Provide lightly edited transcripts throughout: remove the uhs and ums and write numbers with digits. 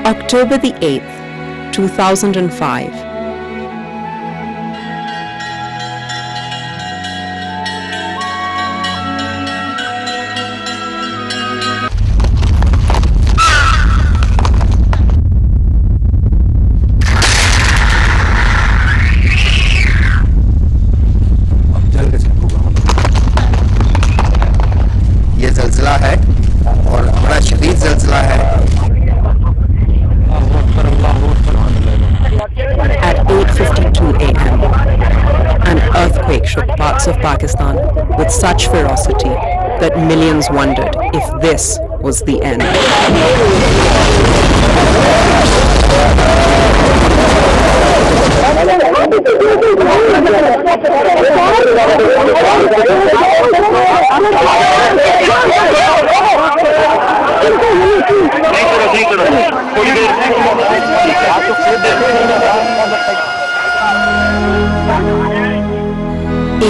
October the 8th, 2005. ये ज़लज़ला है और बड़ा शदीद ज़लज़ला है। At 8:52 a.m., an earthquake shook parts of Pakistan with such ferocity that millions wondered if this was the end.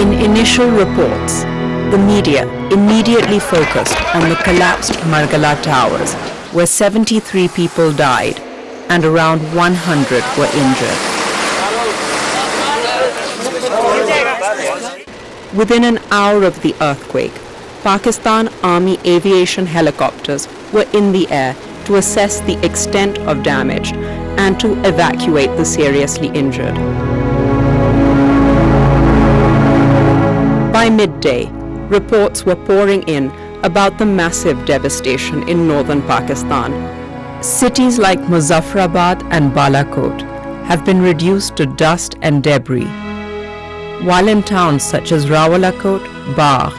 In initial reports, the media immediately focused on the collapsed Margala towers, where 73 people died and around 100 were injured. Within an hour of the earthquake, Pakistan Army aviation helicopters were in the air to assess the extent of damage and to evacuate the seriously injured. By midday, reports were pouring in about the massive devastation in northern Pakistan. Cities like Muzaffarabad and Balakot have been reduced to dust and debris, while in towns such as Rawalakot, Bagh,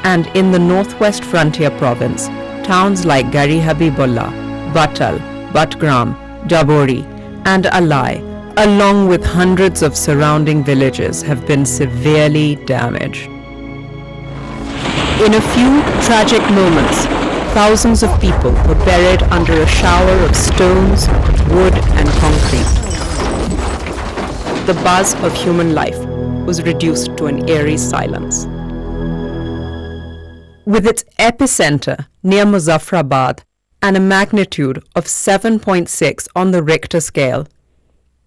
and in the northwest frontier province, towns like Gari Habibullah, Batal, Batgram, Dabori, and Alai, along with hundreds of surrounding villages, have been severely damaged. In a few tragic moments, thousands of people were buried under a shower of stones, wood, and concrete. The buzz of human life was reduced to an eerie silence. With its epicenter near Muzaffarabad and a magnitude of 7.6 on the Richter scale,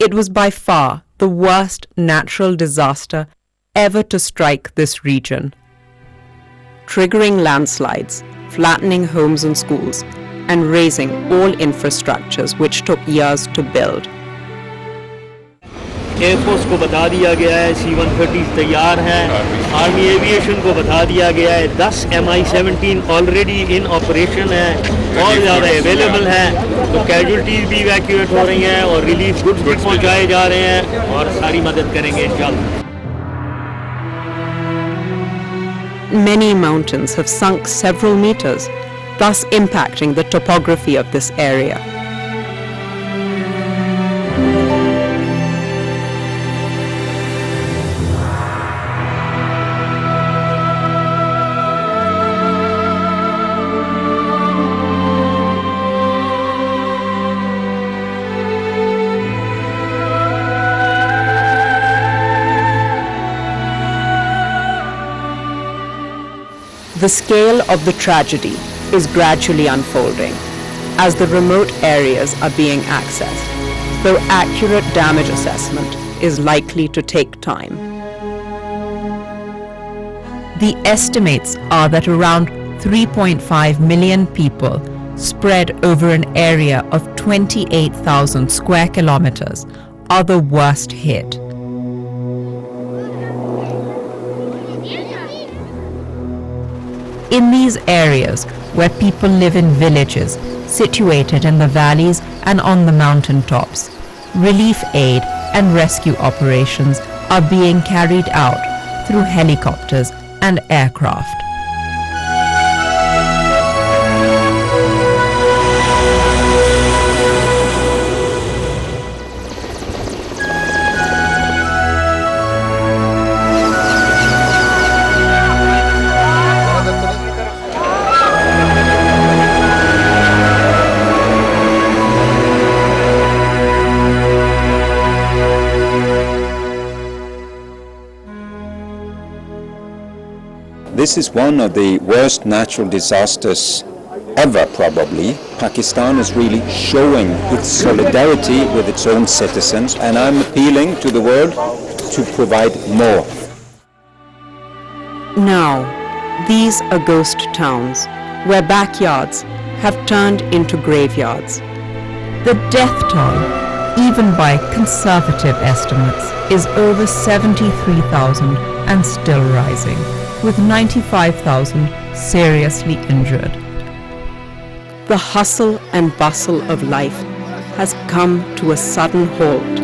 it was by far the worst natural disaster ever to strike this region, triggering landslides, flattening homes and schools, and razing all infrastructures which took years to build. Air force को बता दिया गया है C-130 तैयार हैं, army aviation को बता दिया गया है 10 Mi-17 ऑलरेडी इन ऑपरेशन है और ज़्यादा अवेलेबल हैं, तो कैजुअल्टीज भी इवैक्यूएट हो रही हैं और रिलीफ गुड्स भी पहुंचाए जा रहे हैं और सारी मदद करेंगे इंशाल्लाह. Many mountains have sunk several meters, thus impacting the topography of this area. The scale of the tragedy is gradually unfolding as the remote areas are being accessed, though accurate damage assessment is likely to take time. The estimates are that around 3.5 million people spread over an area of 28,000 square kilometers are the worst hit. In these areas, where people live in villages situated in the valleys and on the mountain tops, relief aid and rescue operations are being carried out through helicopters and aircraft. This is one of the worst natural disasters ever probably, Pakistan is really showing its solidarity with its own citizens, and I'm appealing to the world to provide more. Now, these are ghost towns where backyards have turned into graveyards. The death toll, even by conservative estimates, is over 73,000 and still rising, with 95,000 seriously injured. The hustle and bustle of life has come to a sudden halt.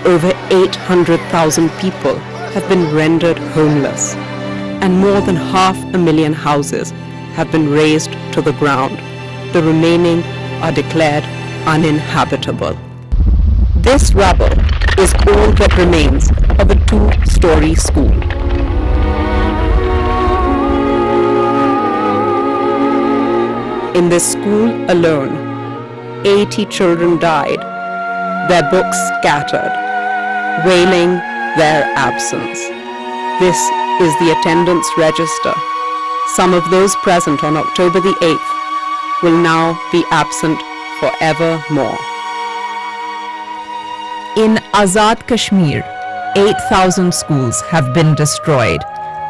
Over 800,000 people have been rendered homeless, and more than 500,000 houses have been razed to the ground. The remaining are declared uninhabitable. This rubble is all that remains of a 2-story school. In this school alone, 80 children died, their books scattered, wailing their absence. This is the attendance register. Some of those present on October the 8th will now be absent forevermore. In Azad Kashmir, 8,000 schools have been destroyed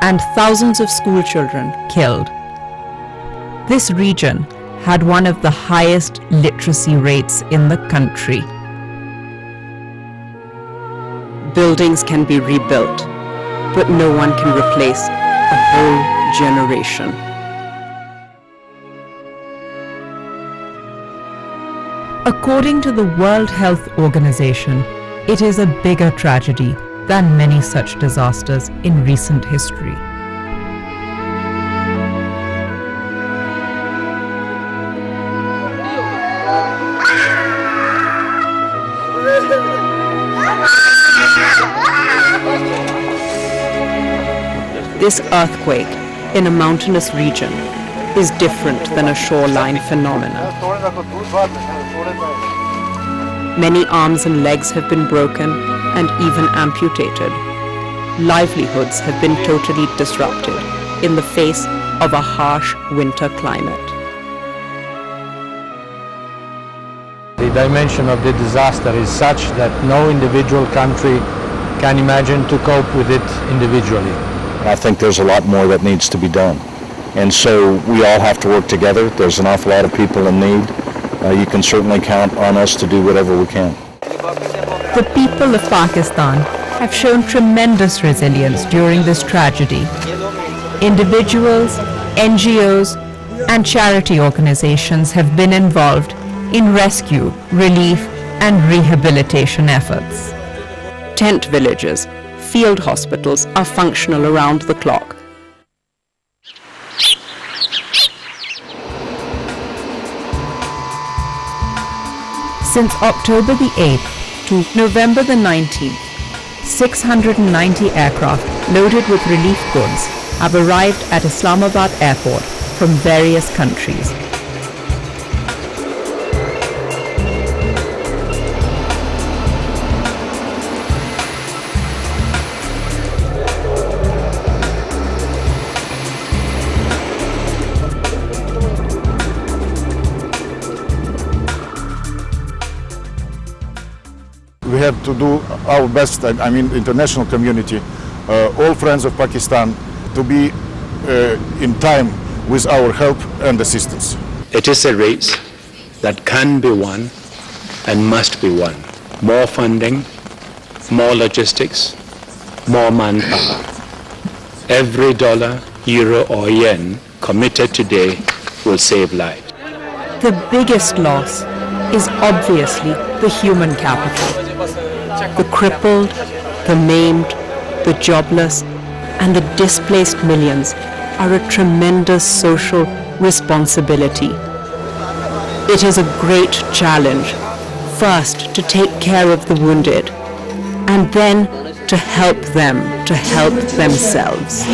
and thousands of school children killed. This region had one of the highest literacy rates in the country. Buildings can be rebuilt, but no one can replace a whole generation. According to the World Health Organization, it is a bigger tragedy than many such disasters in recent history. This earthquake in a mountainous region is different than a shoreline phenomenon. Many arms and legs have been broken and even amputated. Livelihoods have been totally disrupted in the face of a harsh winter climate. The dimension of the disaster is such that no individual country can imagine to cope with it individually. I think there's a lot more that needs to be done. And so we all have to work together. There's an awful lot of people in need. You can certainly count on us to do whatever we can. The people of Pakistan have shown tremendous resilience during this tragedy. Individuals, NGOs, and charity organizations have been involved in rescue, relief, and rehabilitation efforts. Tent villages, field hospitals are functional around the clock. Since October the 8th to November the 19th, 690 aircraft loaded with relief goods have arrived at Islamabad airport from various countries. We have to do our best, I mean international community, all friends of Pakistan, to be in time with our help and assistance. It is a race that can be won and must be won. More funding, more logistics, more manpower. Every dollar, euro or yen committed today will save lives. The biggest loss is obviously the human capital. The crippled, the maimed, the jobless, and the displaced millions are a tremendous social responsibility. It is a great challenge, first to take care of the wounded, and then to help them to help themselves.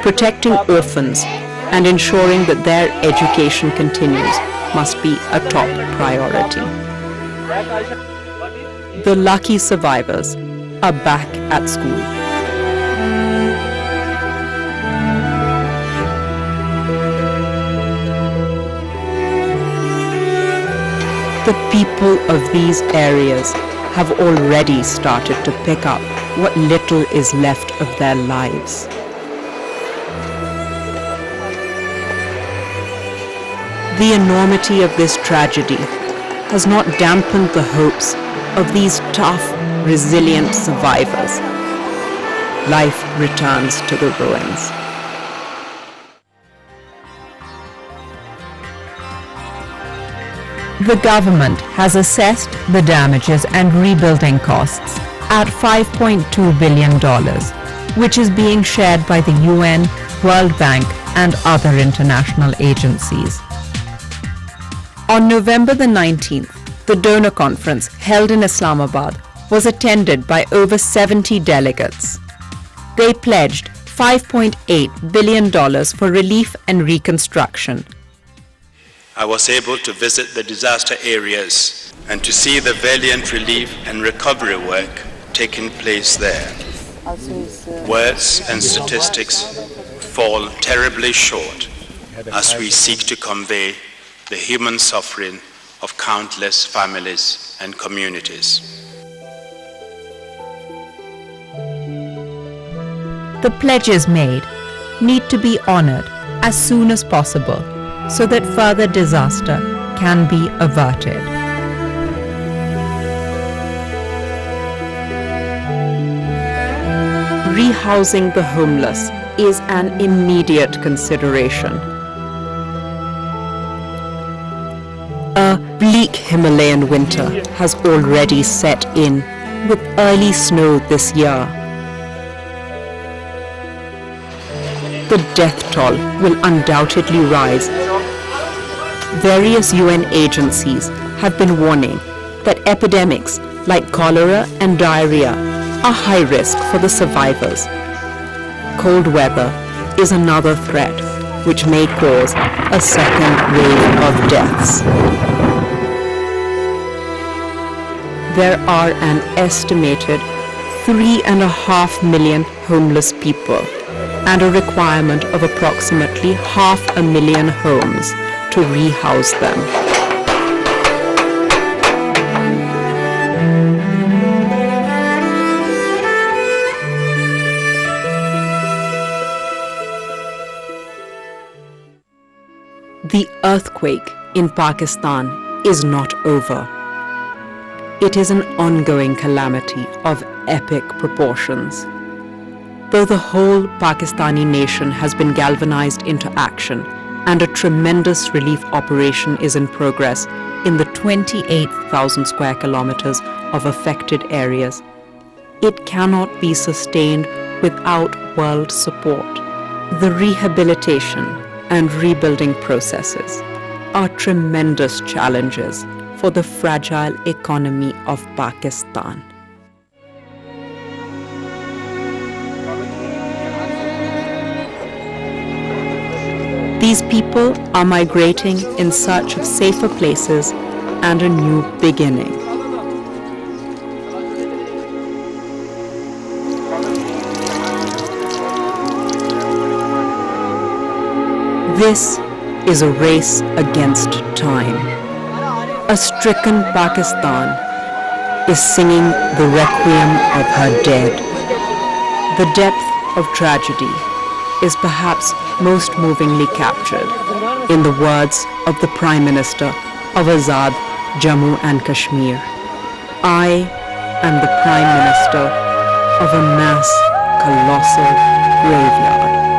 Protecting orphans and ensuring that their education continues must be a top priority. The lucky survivors are back at school. The people of these areas have already started to pick up what little is left of their lives. The enormity of this tragedy has not dampened the hopes of these tough, resilient survivors. Life returns to the ruins. The government has assessed the damages and rebuilding costs at $5.2 billion, which is being shared by the UN, World Bank, and other international agencies. On November the 19th, the donor conference held in Islamabad was attended by over 70 delegates. They pledged $5.8 billion for relief and reconstruction. I was able to visit the disaster areas and to see the valiant relief and recovery work taking place there. Words and statistics fall terribly short as we seek to convey the human suffering of countless families and communities. The pledges made need to be honored as soon as possible so that further disaster can be averted. Rehousing the homeless is an immediate consideration. A bleak Himalayan winter has already set in, with early snow this year. The death toll will undoubtedly rise. Various UN agencies have been warning that epidemics like cholera and diarrhea are high risk for the survivors. Cold weather is another threat which may cause a second wave of deaths. There are an estimated 3.5 million homeless people and a requirement of approximately 500,000 homes to rehouse them. The earthquake in Pakistan is not over. It is an ongoing calamity of epic proportions. Though the whole Pakistani nation has been galvanized into action and a tremendous relief operation is in progress in the 28,000 square kilometers of affected areas, it cannot be sustained without world support. The rehabilitation and rebuilding processes are tremendous challenges for the fragile economy of Pakistan. These people are migrating in search of safer places and a new beginning. This is a race against time. A stricken Pakistan is singing the requiem of her dead. The depth of tragedy is perhaps most movingly captured in the words of the Prime Minister of Azad Jammu and Kashmir. I am the Prime Minister of a mass colossal graveyard.